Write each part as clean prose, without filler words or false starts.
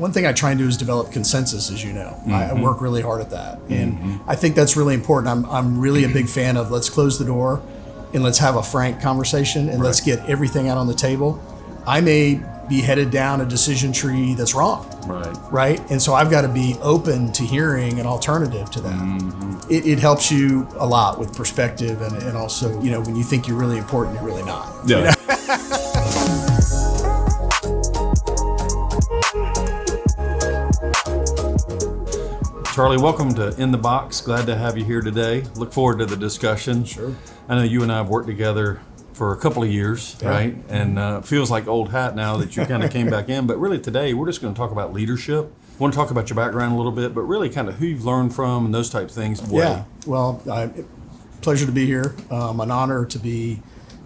one thing I try and do is develop consensus, as you know. I work really hard at that. And I think that's really important. I'm really a big fan of let's close the door and let's have a frank conversation and let's get everything out on the table. I may be headed down a decision tree that's wrong. Right. And so I've got to be open to hearing an alternative to that. It helps you a lot with perspective and also, when you think you're really important, you're really not. Yeah. Charlie, welcome to In the Box. Glad to have you here today. Look forward to the discussion. Sure. I know you and I have worked together for a couple of years, right? And it feels like old hat now that you kind of came back in. But really today, we're just going to talk about leadership. I want to talk about your background a little bit, but really kind of who you've learned from and those type of things. Yeah, well, pleasure to be here. An honor to be,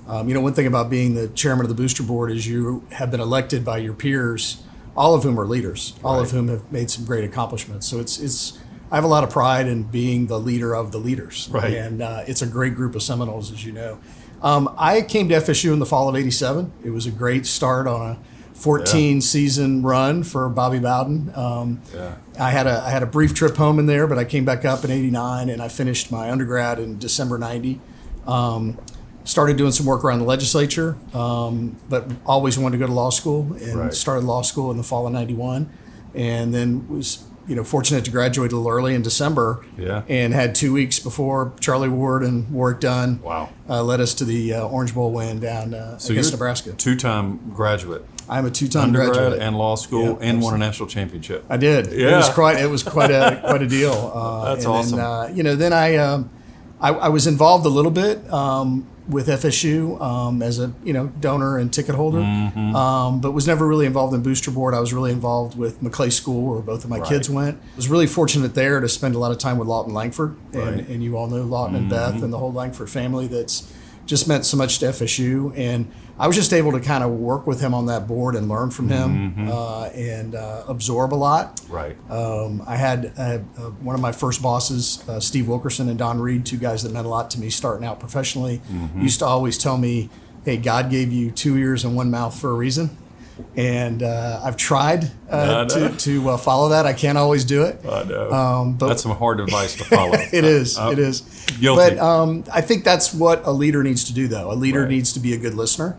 one thing about being the chairman of the Booster Board is you have been elected by your peers, all of whom are leaders, all of whom have made some great accomplishments. So I have a lot of pride in being the leader of the leaders. Right. And it's a great group of Seminoles, as you know. I came to FSU in the fall of '87. It was a great start on a 14-season run for Bobby Bowden. I had a brief trip home in there, but I came back up in '89, and I finished my undergrad in December '90. Started doing some work around the legislature, but always wanted to go to law school, and started law school in the fall of '91, and then was fortunate to graduate a little early in December, and had 2 weeks before Charlie Ward and Warwick Dunn led us to the Orange Bowl win down against Nebraska. Two-time graduate. I'm a two-time graduate and law school, and won a national championship. I did. Yeah. It was quite a deal. That's awesome. Then I was involved a little bit with FSU as a donor and ticket holder, but was never really involved in Booster Board. I was really involved with McClay School, where both of my kids went. I was really fortunate there to spend a lot of time with Lawton Langford, and you all know Lawton and Beth and the whole Langford family. That's just meant so much to FSU, and I was just able to kind of work with him on that board and learn from him and absorb a lot. Right. I had one of my first bosses, Steve Wilkerson and Don Reed, two guys that meant a lot to me starting out professionally, used to always tell me, hey, God gave you 2 ears and 1 mouth for a reason. And I've tried to follow that. I can't always do it. I know. But that's some hard advice to follow. It is. Guilty. But I think that's what a leader needs to do, though. A leader needs to be a good listener,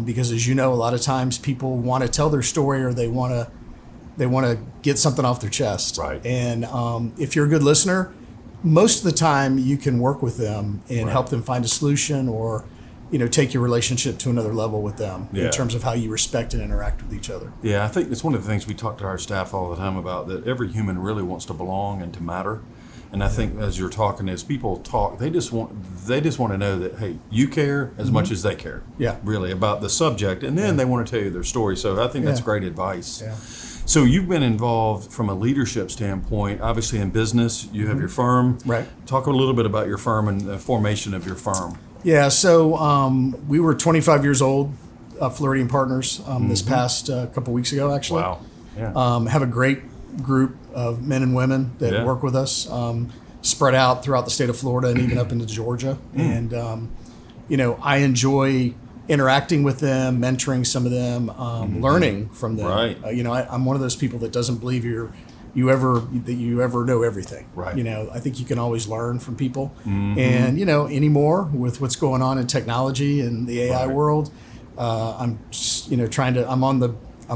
because, as you know, a lot of times people want to tell their story, or they want to get something off their chest. Right. And if you're a good listener, most of the time you can work with them and help them find a solution, or take your relationship to another level with them in terms of how you respect and interact with each other. Yeah, I think it's one of the things we talk to our staff all the time about, that every human really wants to belong and to matter. And I think as you're talking, as people talk, they just want to know that, hey, you care as much as they care. Yeah. Really, about the subject. And then they want to tell you their story. So I think that's great advice. Yeah. So you've been involved from a leadership standpoint, obviously in business. You have your firm. Right. Talk a little bit about your firm and the formation of your firm. Yeah, so we were 25 years old, Floridian Partners, this past couple weeks ago, actually. Wow. Yeah. Have a great group of men and women that work with us, spread out throughout the state of Florida and even up into Georgia. And, I enjoy interacting with them, mentoring some of them, learning from them. Right. I'm one of those people that doesn't believe you ever know everything. Right. I think you can always learn from people. And, anymore with what's going on in technology and the AI world, I'm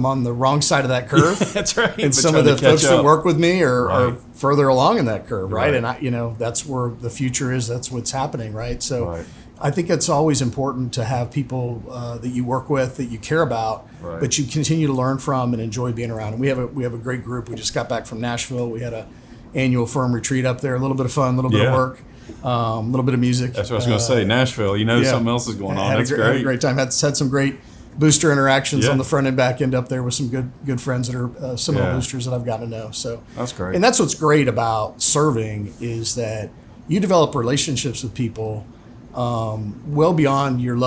on the wrong side of that curve. That's right. And some of the folks that work with me are further along in that curve. Right. And that's where the future is. That's what's happening. Right. So I think it's always important to have people that you work with, that you care about, but you continue to learn from and enjoy being around. And we have a great group. We just got back from Nashville. We had a annual firm retreat up there. A little bit of fun, a little bit of work, a little bit of music. That's what I was going to say. Nashville, something else is going on. That's great. Had a great time. Had some great booster interactions on the front and back end up there with some good friends that are Seminole Boosters that I've gotten to know. So that's great. And that's what's great about serving, is that you develop relationships with people well beyond your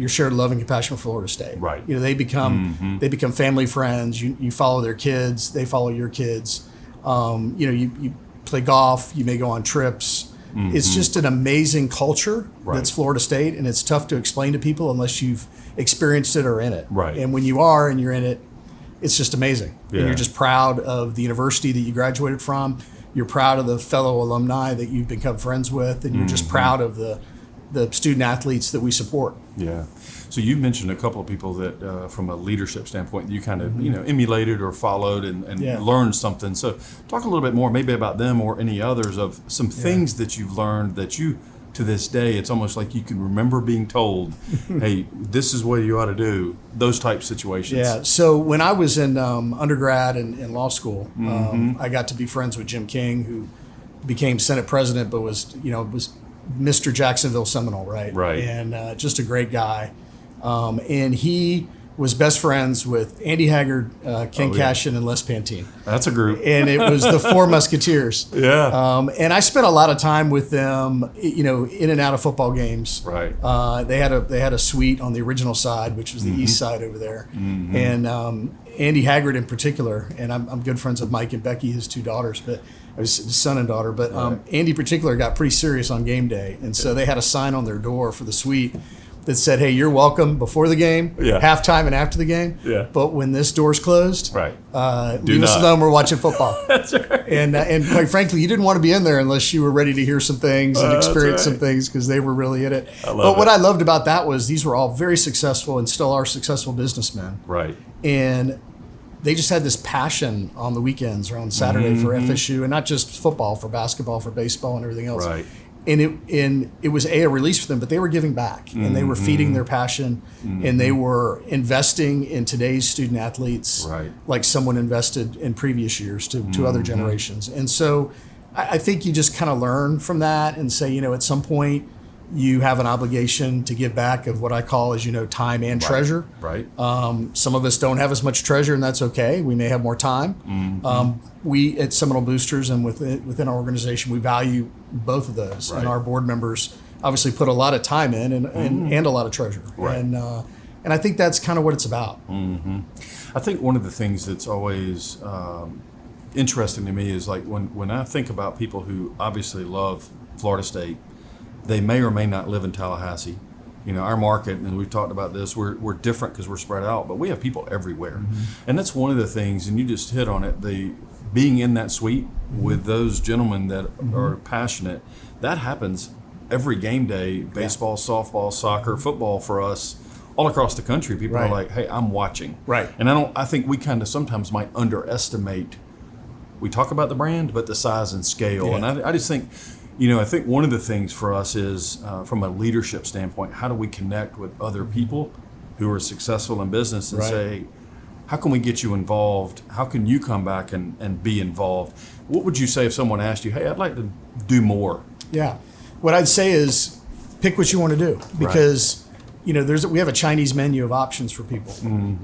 shared love and compassion for Florida State. Right. They become family friends. You follow their kids. They follow your kids. You play golf. You may go on trips. It's just an amazing culture that's Florida State, and it's tough to explain to people unless you've experienced it or in it. Right. And when you are and you're in it, it's just amazing. Yeah. And you're just proud of the university that you graduated from. You're proud of the fellow alumni that you've become friends with, and you're just proud of the student athletes that we support. Yeah. So you mentioned a couple of people that, from a leadership standpoint, you kind of emulated or followed and learned something. So talk a little bit more, maybe about them or any others, of some things that you've learned that you, to this day, it's almost like you can remember being told, "Hey, this is what you ought to do." Those type situations. Yeah. So when I was in undergrad and law school, I got to be friends with Jim King, who became Senate President, but was Mr. Jacksonville Seminole, right? Right. And just a great guy. And he was best friends with Andy Haggard, Ken Cashin, and Les Pantene. That's a group. And it was the Four Musketeers. Yeah. And I spent a lot of time with them, in and out of football games. Right. They had a suite on the original side, which was the east side over there. And Andy Haggard in particular, and I'm good friends with Mike and Becky, his two daughters, but his son and daughter. But Andy in particular got pretty serious on game day, and so they had a sign on their door for the suite that said, "Hey, you're welcome before the game, halftime, and after the game. Yeah. But when this door's closed, leave us alone. We're watching football." That's right. And quite frankly, you didn't want to be in there unless you were ready to hear some things and experience some things, because they were really in it. What I loved about that was these were all very successful and still are successful businessmen. Right. And they just had this passion on the weekends or on Saturday for FSU, and not just football, for basketball, for baseball, and everything else. Right. And it was a release for them, but they were giving back, and they were feeding their passion, and they were investing in today's student athletes, like someone invested in previous years to other generations. And so I think you just kind of learn from that and say, at some point you have an obligation to give back of what I call, as time and treasure. Right. Some of us don't have as much treasure, and that's okay. We may have more time. We at Seminole Boosters and within our organization, we value both of those. And our board members obviously put a lot of time in and a lot of treasure. Right. And I think that's kind of what it's about. I think one of the things that's always interesting to me is, like, when I think about people who obviously love Florida State, they may or may not live in Tallahassee. Our market, and we've talked about this, we're different because we're spread out, but we have people everywhere. And that's one of the things, and you just hit on it, being in that suite with those gentlemen that are passionate, that happens every game day, baseball, softball, soccer, football, for us all across the country. People are like, "Hey, I'm watching." Right. And I think we kind of sometimes might underestimate, we talk about the brand, but the size and scale. Yeah. And I just think, I think one of the things for us is, from a leadership standpoint, how do we connect with other people who are successful in business and say, how can we get you involved? How can you come back and be involved? What would you say if someone asked you, "Hey, I'd like to do more"? Yeah. What I'd say is pick what you want to do, because we have a Chinese menu of options for people.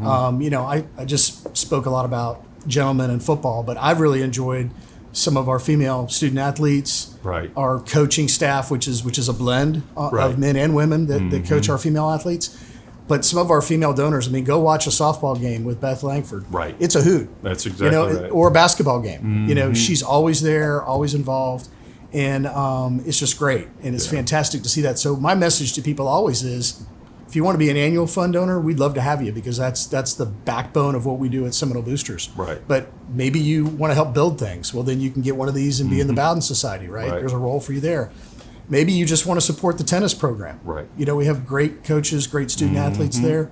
I just spoke a lot about gentlemen and football, but I've really enjoyed some of our female student athletes, our coaching staff, which is a blend of men and women that coach our female athletes. But some of our female donors, go watch a softball game with Beth Langford. Right. It's a hoot. That's exactly right. Or a basketball game. She's always there, always involved. And it's just great. And it's fantastic to see that. So my message to people always is, if you want to be an annual fund donor, we'd love to have you, because that's the backbone of what we do at Seminole Boosters. Right. But maybe you want to help build things. Well, then you can get one of these and be in the Bowden Society, right? There's a role for you there. Maybe you just want to support the tennis program. Right. We have great coaches, great student athletes there.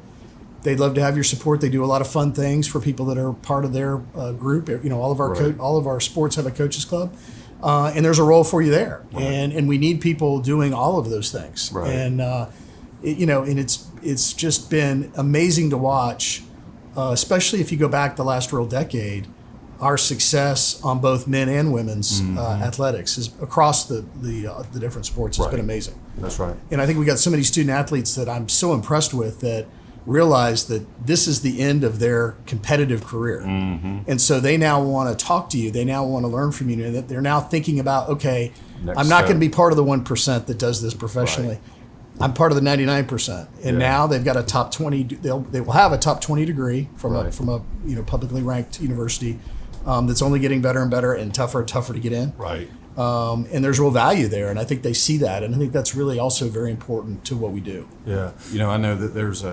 They'd love to have your support. They do a lot of fun things for people that are part of their group. All of our sports have a coaches club, and there's a role for you there. And we need people doing all of those things. Right. And it's just been amazing to watch, especially if you go back the last real decade. Our success on both men and women's athletics is across the different sports has been amazing. That's right. And I think we got so many student athletes that I'm so impressed with that realize that this is the end of their competitive career. And so they now want to talk to you. They now want to learn from you. And that they're now thinking about, okay, I'm not going to be part of the 1% that does this professionally. I'm part of the 99%. And now they've got a top 20. They will have a top 20 degree from a publicly ranked university. That's only getting better and better and tougher to get in. Right. And there's real value there, and I think they see that, and I think that's really also very important to what we do. Yeah. I know that there's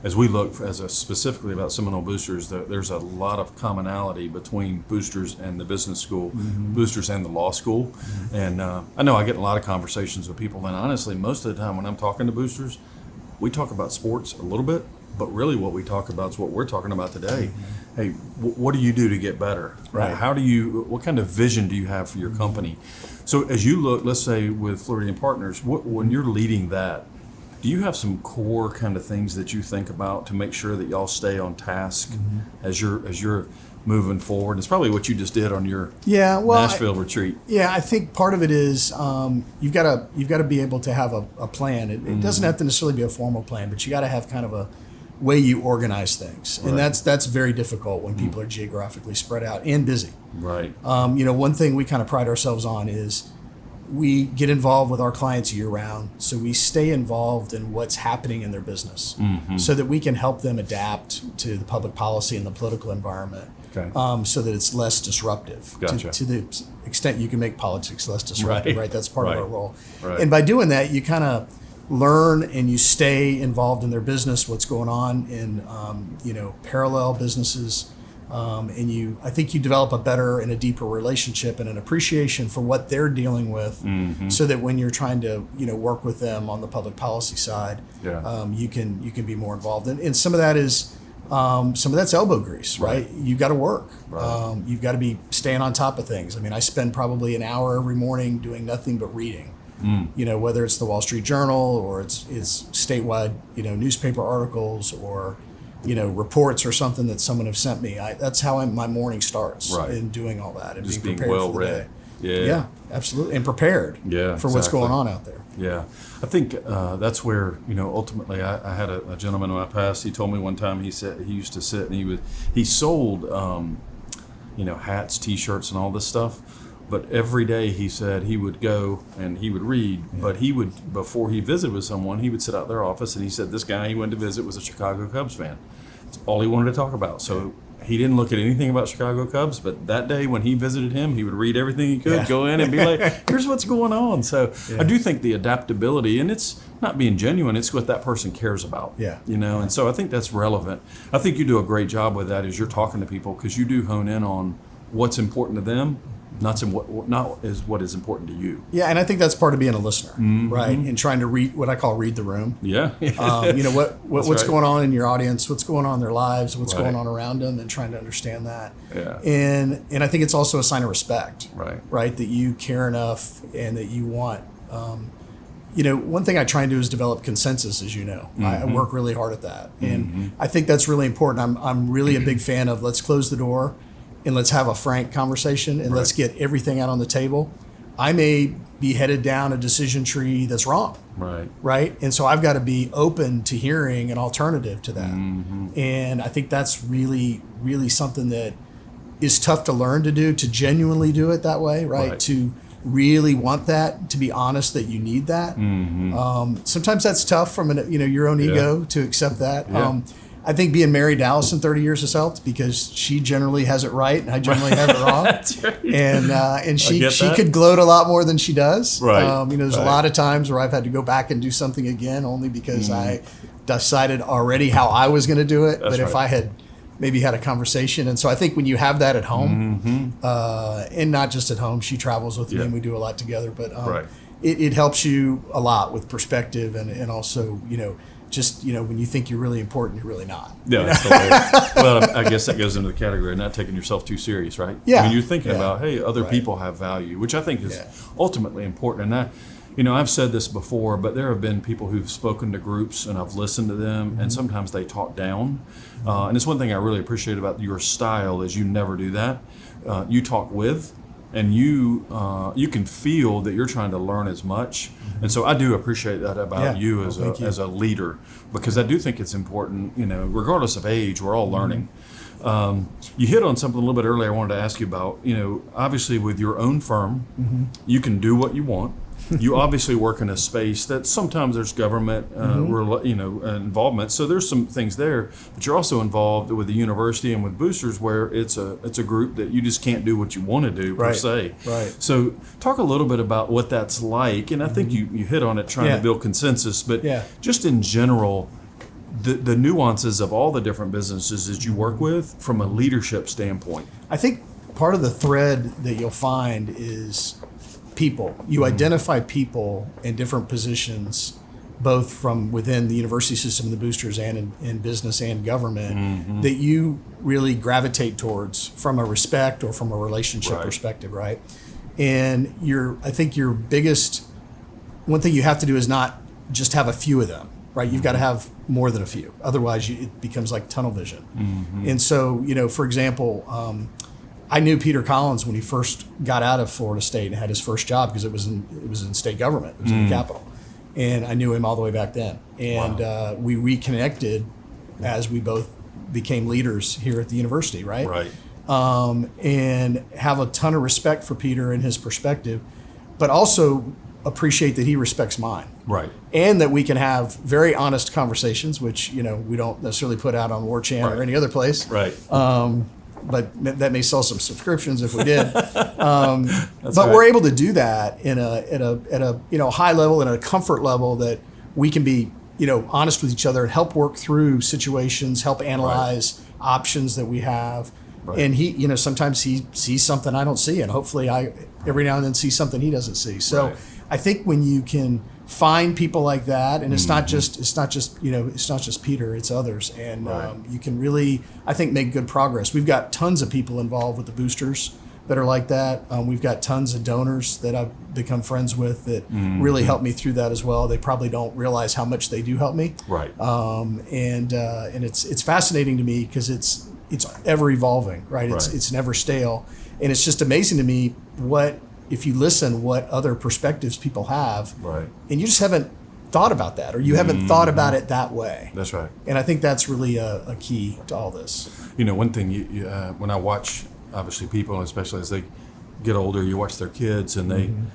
as we look specifically about Seminole Boosters, there's a lot of commonality between Boosters and the business school, Boosters and the law school. And I know I get in a lot of conversations with people, and honestly, most of the time when I'm talking to Boosters, we talk about sports a little bit, but really what we talk about is what we're talking about today. Hey, what do you do to get better? Right. What kind of vision do you have for your company? So as you look, let's say with Floridian Partners, when you're leading that, do you have some core kind of things that you think about to make sure that y'all stay on task as you're moving forward? It's probably what you just did on your Nashville retreat. Yeah, I think part of it is you've got to be able to have a plan. It doesn't have to necessarily be a formal plan, but you got to have kind of a way you organize things, and that's very difficult when people are geographically spread out and busy. Right. One thing we kind of pride ourselves on is we get involved with our clients year round, so we stay involved in what's happening in their business, so that we can help them adapt to the public policy and the political environment, so that it's less disruptive. Gotcha. To the extent you can make politics less disruptive, right? That's part of our role. Right. And by doing that, you kind of learn and you stay involved in their business, what's going on in parallel businesses. I think you develop a better and a deeper relationship and an appreciation for what they're dealing with, so that when you're trying to work with them on the public policy side, you can be more involved. And some of that is some of that's elbow grease, right? You've got to work. Right. You've got to be staying on top of things. I mean, I spend probably an hour every morning doing nothing but reading. Whether it's the Wall Street Journal or it's statewide newspaper articles or reports or something that someone have sent me. That's how my morning starts, in doing all that and just being being prepared well for the read. day. Yeah, absolutely, and prepared for what's going on out there. Yeah, I think that's where ultimately I had a gentleman in my past. He told me one time, he said he used to sit and he sold hats, T-shirts, and all this stuff. But every day he said he would go and he would read, but he would, before he visited with someone, he would sit out their office, and he said this guy he went to visit was a Chicago Cubs fan. It's all he wanted to talk about. So he didn't look at anything about Chicago Cubs, but that day when he visited him, he would read everything he could, go in and be like, here's what's going on. So I do think the adaptability, and it's not being genuine, it's what that person cares about. And so I think that's relevant. I think you do a great job with that as you're talking to people, because you do hone in on what's important to them, not is what is important to you. Yeah, and I think that's part of being a listener, right? And trying to read what I call read the room. Yeah. What's going on in your audience, what's going on in their lives, what's going on around them, and trying to understand that. Yeah. And I think it's also a sign of respect. Right. That you care enough and that you want. One thing I try and do is develop consensus, as you know. I work really hard at that, and I think that's really important. I'm really a big fan of let's close the door and let's have a frank conversation and let's get everything out on the table. I may be headed down a decision tree that's wrong. Right. And so I've got to be open to hearing an alternative to that. And I think that's really, really something that is tough to learn to do, to genuinely do it that way, right? To really want that, to be honest that you need that. Sometimes that's tough from your own ego to accept that. I think being married to Allison 30 years has helped, because she generally has it right and I generally have it wrong. That's right. And she could gloat a lot more than she does. There's a lot of times where I've had to go back and do something again only because I decided already how I was going to do it. But if I had maybe had a conversation. And so I think when you have that at home, and not just at home, she travels with me and we do a lot together, but it helps you a lot with perspective and also, when you think you're really important, you're really not. Yeah. Well, I guess that goes into the category of not taking yourself too serious, right? Yeah. I mean, you're thinking about, hey, other people have value, which I think is ultimately important. And I've said this before, but there have been people who've spoken to groups and I've listened to them, and sometimes they talk down. And it's one thing I really appreciate about your style is you never do that. You talk with, and you can feel that you're trying to learn as much. And so I do appreciate that about you as a leader, because I do think it's important, regardless of age, we're all learning. You hit on something a little bit earlier I wanted to ask you about. Obviously with your own firm, you can do what you want. You obviously work in a space that sometimes there's government involvement, so there's some things there, but you're also involved with the university and with Boosters, where it's a group that you just can't do what you want to do per se. So talk a little bit about what that's like, and I think you hit on it, trying to build consensus, but just in general, the nuances of all the different businesses that you work with from a leadership standpoint. I think part of the thread that you'll find is people. You identify people in different positions, both from within the university system, the boosters, and in business and government, that you really gravitate towards from a respect or from a relationship perspective, right? And I think your biggest, one thing you have to do is not just have a few of them, right? You've got to have more than a few. Otherwise, it becomes like tunnel vision. And so, for example, I knew Peter Collins when he first got out of Florida State and had his first job, because it was in state government. It was in the Capitol. And I knew him all the way back then. And we reconnected as we both became leaders here at the university, right? Right. And have a ton of respect for Peter and his perspective, but also appreciate that he respects mine. Right. And that we can have very honest conversations, which, we don't necessarily put out on War Chant or any other place. Right. But that may sell some subscriptions if we did. But we're able to do that at a high level and at a comfort level that we can be honest with each other and help work through situations, help analyze options that we have. Right. And he, sometimes he sees something I don't see, and hopefully I every now and then see something he doesn't see. So I think when you can find people like that, and it's not just Peter, it's others, and you can really, I think, make good progress. We've got tons of people involved with the boosters that are like that. We've got tons of donors that I've become friends with that really help me through that as well. They probably don't realize how much they do help me. Right. And it's fascinating to me because it's ever evolving, right? It's never stale, and it's just amazing to me if you listen, what other perspectives people have, and you just haven't thought about that, or you haven't thought about it that way. That's right. And I think that's really a key to all this. One thing, when I watch, obviously, people, especially as they get older, you watch their kids, and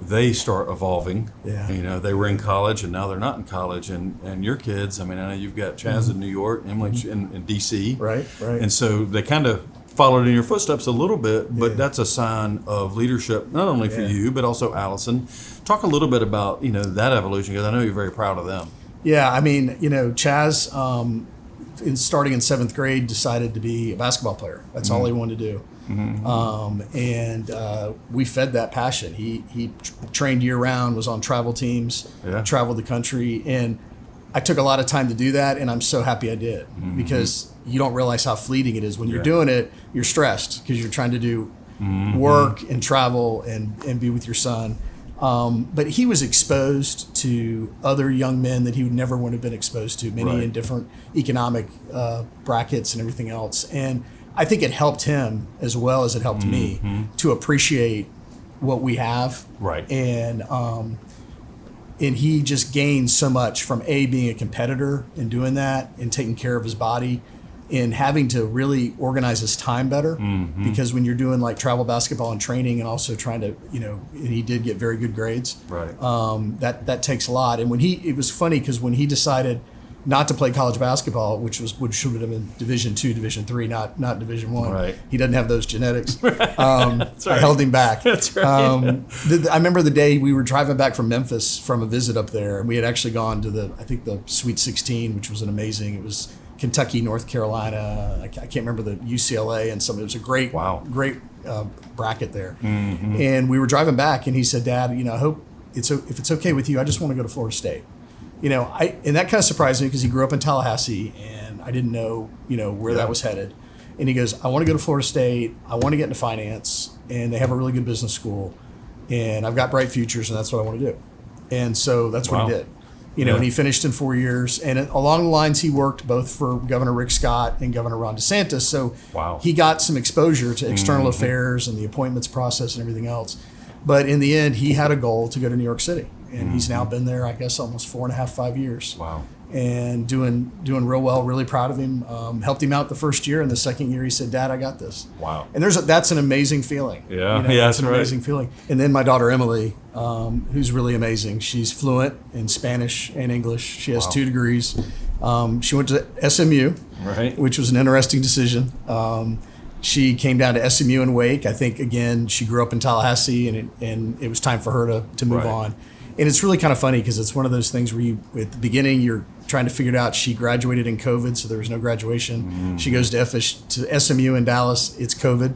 they start evolving. Yeah. They were in college, and now they're not in college. And your kids, I know you've got Chaz in New York, Emily in D.C. Right. And so they kind of followed in your footsteps a little bit, but that's a sign of leadership, not only for you, but also Allison. Talk a little bit about, that evolution, because I know you're very proud of them. Yeah, Chaz, starting in 7th grade, decided to be a basketball player. That's all he wanted to do. And we fed that passion. He trained year round, was on travel teams, traveled the country, and I took a lot of time to do that, and I'm so happy I did, because you don't realize how fleeting it is. When you're doing it, you're stressed because you're trying to do work and travel and be with your son. But he was exposed to other young men that he would never would have been exposed to, many in different economic brackets and everything else. And I think it helped him as well as it helped me to appreciate what we have. Right. And he just gained so much from being a competitor and doing that and taking care of his body and having to really organize his time better, because when you're doing like travel basketball and training and also trying to, and he did get very good grades. Right. That takes a lot. And it was funny because when he decided not to play college basketball, which should have been Division II, Division III, not Division I. Right. He doesn't have those genetics. That's right. I held him back. That's right. I remember the day we were driving back from Memphis from a visit up there, and we had actually gone to the Sweet 16, which was it was Kentucky, North Carolina. I can't remember the UCLA and some. It was a great bracket there. And we were driving back, and he said, "Dad, I hope if it's okay with you, I just want to go to Florida State." And that kind of surprised me because he grew up in Tallahassee, and I didn't know, where that was headed. And he goes, "I want to go to Florida State. I want to get into finance, and they have a really good business school, and I've got bright futures, and that's what I want to do." And so that's what he did. And he finished in 4 years. And along the lines, he worked both for Governor Rick Scott and Governor Ron DeSantis. So he got some exposure to external affairs and the appointments process and everything else. But in the end, he had a goal to go to New York City. And he's now been there, I guess, almost 4.5, 5 years. Wow. And doing real well, really proud of him. Helped him out the first year, and the second year he said, "Dad, I got this." Wow. And that's an amazing feeling. Yeah, that's an amazing feeling. And then my daughter Emily, who's really amazing. She's fluent in Spanish and English. She has 2 degrees. She went to SMU, which was an interesting decision. She came down to SMU in Wake. I think, again, she grew up in Tallahassee, and it was time for her to move on. And it's really kind of funny because it's one of those things where at the beginning, you're trying to figure it out. She graduated in COVID, so there was no graduation. She goes to SMU in Dallas. It's COVID.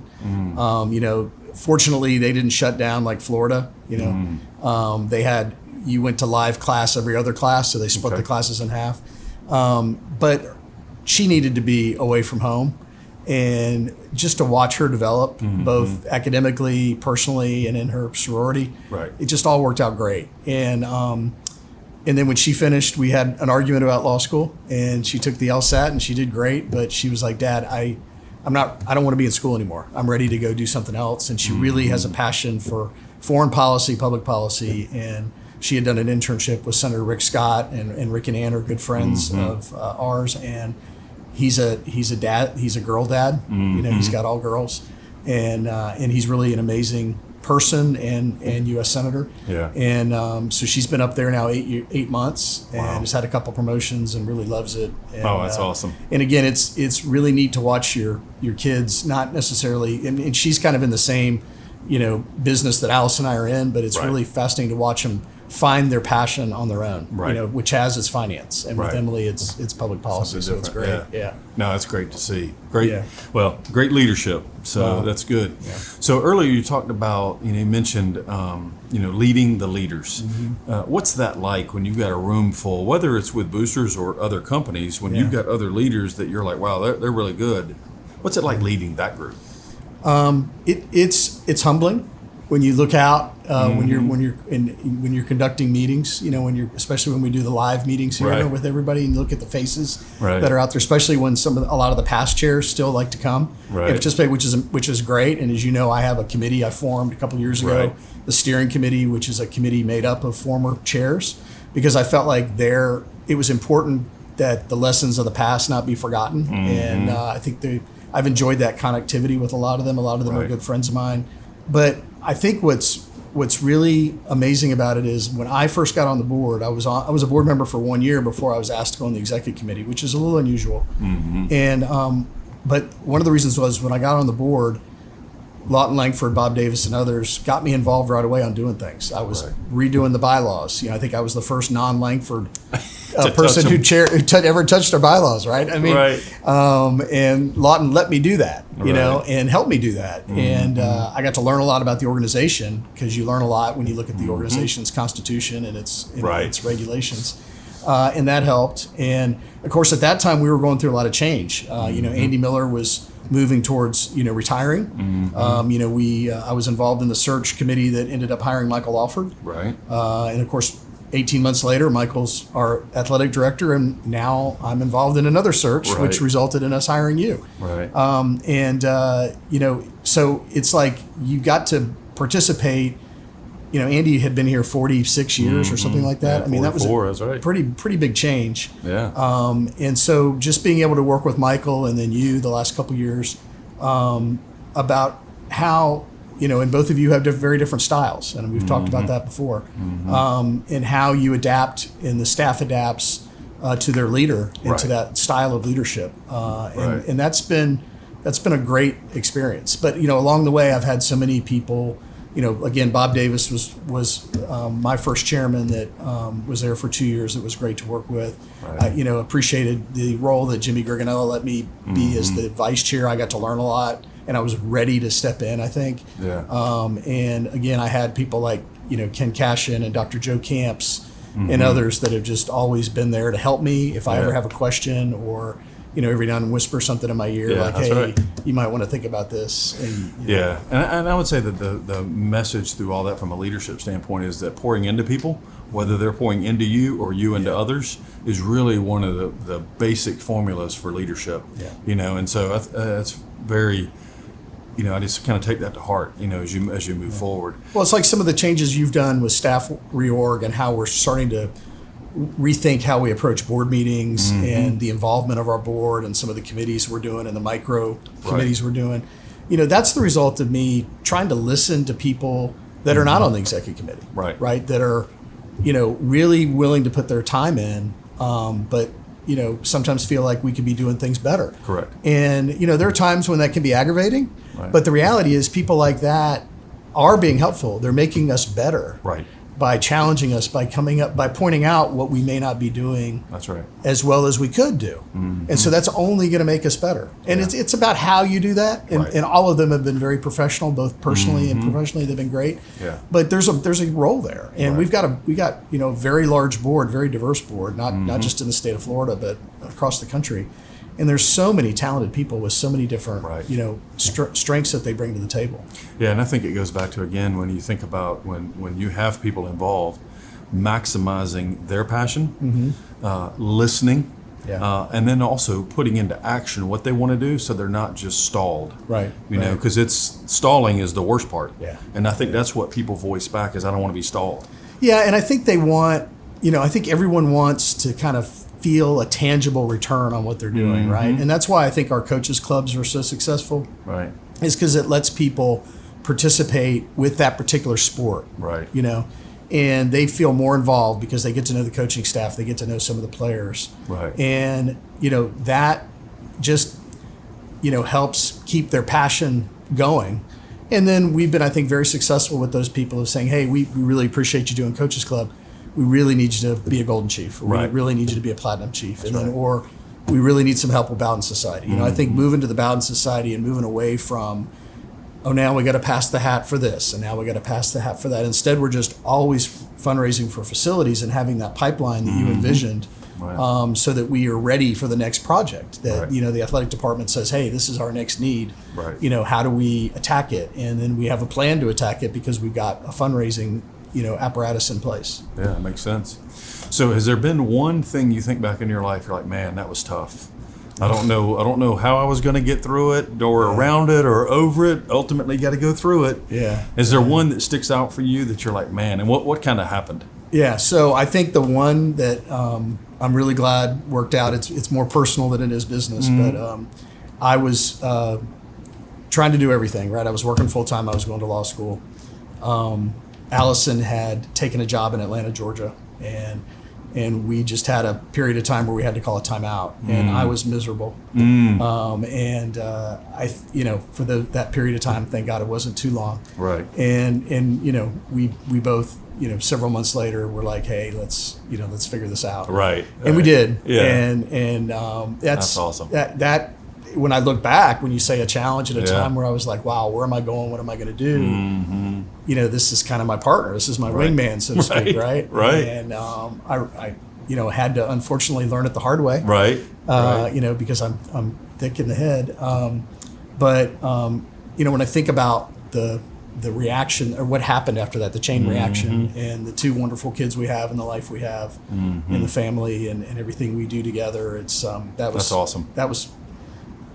Fortunately, they didn't shut down like Florida. They had, you went to live class every other class, so they split the classes in half. But she needed to be away from home, and just to watch her develop, both academically, personally, and in her sorority, it just all worked out great. And then when she finished, we had an argument about law school, and she took the LSAT and she did great, but she was like, Dad, I don't want to be in school anymore. I'm ready to go do something else. And she really has a passion for foreign policy, public policy, and she had done an internship with Senator Rick Scott, and Rick and Ann are good friends of ours. And he's a dad. He's a girl dad. He's got all girls, and he's really an amazing person and U.S. Senator. Yeah. And so she's been up there now 8 months and has had a couple promotions and really loves it. And, that's awesome. And again, it's really neat to watch your kids, not necessarily, and she's kind of in the same, business that Alice and I are in, but it's really fascinating to watch them find their passion on their own, which has its finance. And with Emily, it's public policy, so it's great. Yeah. No, it's great to see. Great. Yeah. Well, great leadership. So that's good. Yeah. So earlier you talked about, you mentioned, leading the leaders. What's that like when you've got a room full, whether it's with boosters or other companies, when you've got other leaders that you're like, wow, they're really good. What's it like leading that group? It's humbling. When you look out, when you're conducting meetings, especially when we do the live meetings here with everybody, and you look at the faces that are out there, especially when a lot of the past chairs still like to come and participate, which is great. And as you know, I have a committee I formed a couple of years ago, the steering committee, which is a committee made up of former chairs, because I felt like it was important that the lessons of the past not be forgotten. And I think I've enjoyed that connectivity with a lot of them. A lot of them are good friends of mine. But I think what's really amazing about it is when I first got on the board, I was a board member for 1 year before I was asked to go on the executive committee, which is a little unusual. And but one of the reasons was when I got on the board, Lawton Langford, Bob Davis, and others got me involved right away on doing things. I was redoing the bylaws. I think I was the first non-Langford person who ever touched our bylaws, right? I mean, and Lawton let me do that, and helped me do that. And I got to learn a lot about the organization, because you learn a lot when you look at the organization's constitution and its regulations. And that helped. And of course, at that time, we were going through a lot of change. Andy Miller was moving towards retiring. I was involved in the search committee that ended up hiring Michael Alford. And of course, 18 months later, Michael's our athletic director, and now I'm involved in another search, which resulted in us hiring you. So it's like you got to participate. Andy had been here 46 years or something like that. Yeah, I mean, that was a pretty big change. And so just being able to work with Michael and then you the last couple of years about how, and both of you have very different styles, and we've talked about that before, and how you adapt and the staff adapts to their leader and to that style of leadership. And that's been a great experience. But, along the way, I've had so many people. Again, Bob Davis was my first chairman that was there for 2 years. It was great to work with. Appreciated the role that Jimmy Gerganella let me be as the vice chair. I got to learn a lot, and I was ready to step in, I think. And again, I had people like, Ken Cashin and Dr. Joe Camps and others that have just always been there to help me if I ever have a question, or every now and then whisper something in my ear, like, hey, you might want to think about this. And, and I would say that the message through all that from a leadership standpoint is that pouring into people, whether they're pouring into you or you into others, is really one of the basic formulas for leadership. And so it's very, I just kind of take that to heart, as you move forward. Well, it's like some of the changes you've done with staff reorg and how we're starting to rethink how we approach board meetings and the involvement of our board and some of the committees we're doing and the micro committees we're doing. That's the result of me trying to listen to people that are not on the executive committee, that are, really willing to put their time in, but, sometimes feel like we could be doing things better. And, there are times when that can be aggravating, but the reality is people like that are being helpful. They're making us better. by challenging us, by pointing out what we may not be doing. That's right. As well as we could do. And so that's only going to make us better. And it's about how you do that. And all of them have been very professional, both personally and professionally. They've been great. Yeah. But there's a role there. And we got a very large board, very diverse board, not just in the state of Florida, but across the country. And there's so many talented people with so many different, strengths that they bring to the table. Yeah, and I think it goes back to, again, when you think about when you have people involved, maximizing their passion, listening, and then also putting into action what they want to do, so they're not just stalled. Right. You know, because stalling is the worst part. Yeah. And I think that's what people voice back is, I don't want to be stalled. Yeah, and I think they want, I think everyone wants to kind of feel a tangible return on what they're doing, right? And that's why I think our coaches clubs are so successful. Right. Is because it lets people participate with that particular sport. Right. And they feel more involved because they get to know the coaching staff, they get to know some of the players. Right. And, that just, helps keep their passion going. And then we've been, I think, very successful with those people of saying, hey, we really appreciate you doing Coaches Club. We really need you to be a Golden Chief. Or we really need you to be a Platinum Chief. And then, or we really need some help with Bowden Society. I think moving to the Bowden Society and moving away from, now we got to pass the hat for this, and now we got to pass the hat for that. Instead, we're just always fundraising for facilities and having that pipeline that you envisioned, so that we are ready for the next project. That the athletic department says, hey, this is our next need. Right. How do we attack it? And then we have a plan to attack it because we've got a fundraising apparatus in place. Yeah, it makes sense. So has there been one thing you think back in your life, you're like, man, that was tough. I don't know how I was going to get through it or around it or over it. Ultimately, got to go through it. Yeah. Is there one that sticks out for you that you're like, man, and what kind of happened? Yeah. So I think the one that I'm really glad worked out, it's more personal than it is business, but I was trying to do everything, right? I was working full time. I was going to law school. Allison had taken a job in Atlanta, Georgia, and we just had a period of time where we had to call a timeout, and I was miserable. And for that period of time, thank God it wasn't too long. Right. And we both, several months later, were like, hey, let's figure this out. Right. And we did. Yeah. And that's awesome. That when I look back, when you say a challenge at a time where I was like, wow, where am I going? What am I going to do? This is kind of my partner. This is my wingman, so to speak, right? Right. And I had to unfortunately learn it the hard way. Right. Because I'm thick in the head. But when I think about the reaction or what happened after that, the chain reaction, and the two wonderful kids we have and the life we have and the family and everything we do together, that's awesome.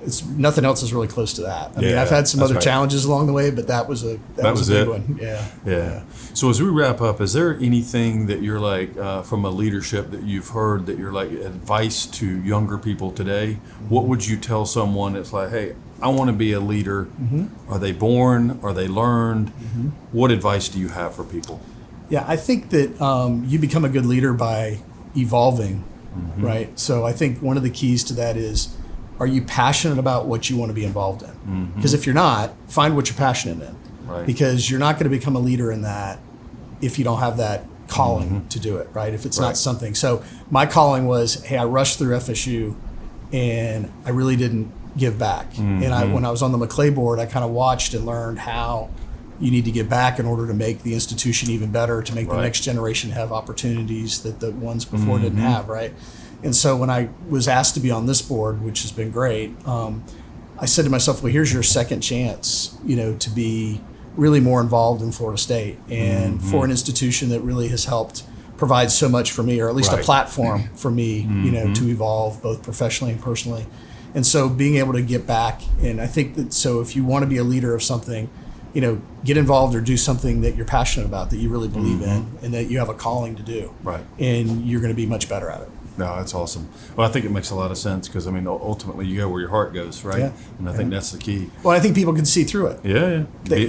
It's nothing else is really close to that. I mean, I've had some other challenges along the way, but that was a big one. Yeah. So as we wrap up, is there anything that you're like from a leadership that you've heard that you're like advice to younger people today? What would you tell someone that's like, hey, I want to be a leader? Are they born? Are they learned? What advice do you have for people? Yeah, I think that you become a good leader by evolving, right? So I think one of the keys to that is, are you passionate about what you want to be involved in? Because if you're not, find what you're passionate in. Right. Because you're not going to become a leader in that if you don't have that calling to do it, right? If it's not something. So my calling was, hey, I rushed through FSU and I really didn't give back. And when I was on the McClay board, I kind of watched and learned how you need to give back in order to make the institution even better, to make the next generation have opportunities that the ones before didn't have, right? And so when I was asked to be on this board, which has been great, I said to myself, well, here's your second chance, to be really more involved in Florida State and for an institution that really has helped provide so much for me, or at least a platform for me, to evolve both professionally and personally. And so being able to get back, and I think that, so if you want to be a leader of something, get involved or do something that you're passionate about, that you really believe in, and that you have a calling to do. Right. And you're going to be much better at it. No, that's awesome. Well, I think it makes a lot of sense because, ultimately you go where your heart goes, right? Yeah. And I think that's the key. Well, I think people can see through it. Yeah.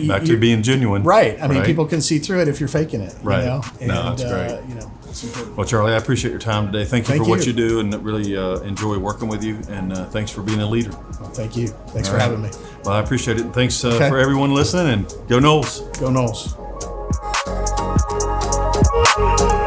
Back to being genuine. Right. I mean, people can see through it if you're faking it. Right. And, no, that's great. It's important. Well, Charlie, I appreciate your time today. Thank you for what you do, and really enjoy working with you. And thanks for being a leader. Well, thank you. Thanks for having me. Well, I appreciate it. And thanks for everyone listening. And go Noles. Go Noles. Bye.